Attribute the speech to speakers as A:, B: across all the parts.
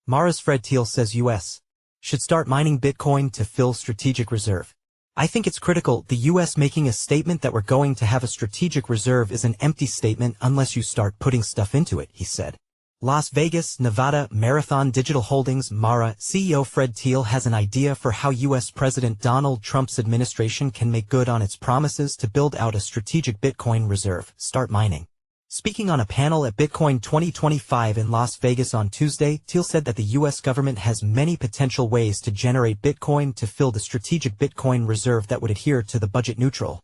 A: Mara's Fred Thiel says U.S. should start mining Bitcoin to fill strategic reserve. I think it's critical. The U.S. making a statement that we're going to have a strategic reserve is an empty statement unless you start putting stuff into it, he said. Las Vegas, Nevada, Marathon Digital Holdings Mara CEO Fred Thiel has an idea for how U.S. President Donald Trump's administration can make good on its promises to build out a strategic Bitcoin reserve, start mining. Speaking on a panel at Bitcoin 2025 in Las Vegas on Tuesday, Thiel said that the U.S. government has many potential ways to generate Bitcoin to fill the strategic Bitcoin reserve that would adhere to the budget-neutral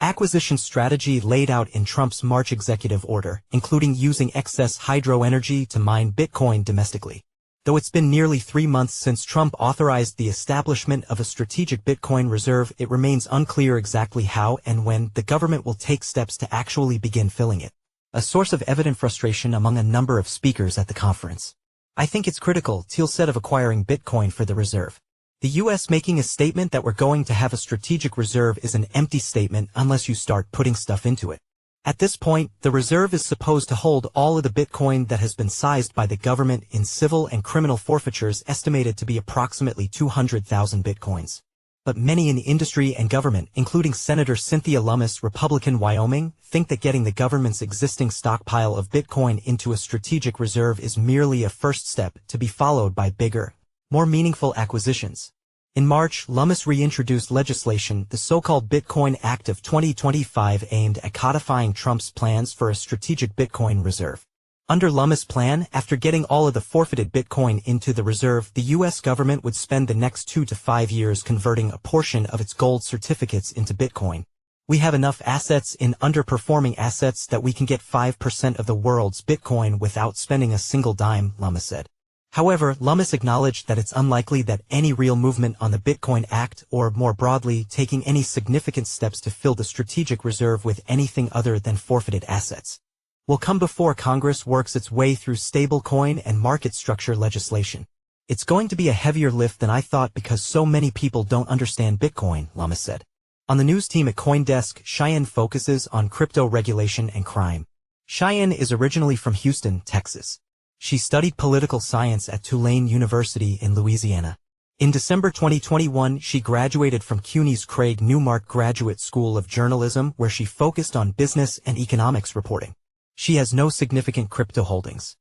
A: acquisition strategy laid out in Trump's March executive order, including using excess hydroenergy to mine Bitcoin domestically. Though it's been nearly 3 months since Trump authorized the establishment of a strategic Bitcoin reserve, it remains unclear exactly how and when the government will take steps to actually begin filling it. A source of evident frustration among a number of speakers at the conference. I think it's critical, Thiel said, of acquiring Bitcoin for the reserve. The U.S. making a statement that we're going to have a strategic reserve is an empty statement unless you start putting stuff into it. At this point, the reserve is supposed to hold all of the Bitcoin that has been seized by the government in civil and criminal forfeitures, estimated to be approximately 200,000 Bitcoins. But many in the industry and government, including Senator Cynthia Lummis, Republican Wyoming, think that getting the government's existing stockpile of Bitcoin into a strategic reserve is merely a first step to be followed by bigger, more meaningful acquisitions. In March, Lummis reintroduced legislation, the so-called Bitcoin Act of 2025, aimed at codifying Trump's plans for a strategic Bitcoin reserve. Under Lummis' plan, after getting all of the forfeited Bitcoin into the reserve, the U.S. government would spend the next 2 to 5 years converting a portion of its gold certificates into Bitcoin. We have enough assets in underperforming assets that we can get 5% of the world's Bitcoin without spending a single dime, Lummis said. However, Lummis acknowledged that it's unlikely that any real movement on the Bitcoin Act, or more broadly, taking any significant steps to fill the strategic reserve with anything other than forfeited assets, will come before Congress works its way through stablecoin and market structure legislation. It's going to be a heavier lift than I thought because so many people don't understand Bitcoin, Lummis said. On the news team at CoinDesk, Cheyenne focuses on crypto regulation and crime. Cheyenne is originally from Houston, Texas. She studied political science at Tulane University in Louisiana. In December 2021, she graduated from CUNY's Craig Newmark Graduate School of Journalism, where she focused on business and economics reporting. She has no significant crypto holdings.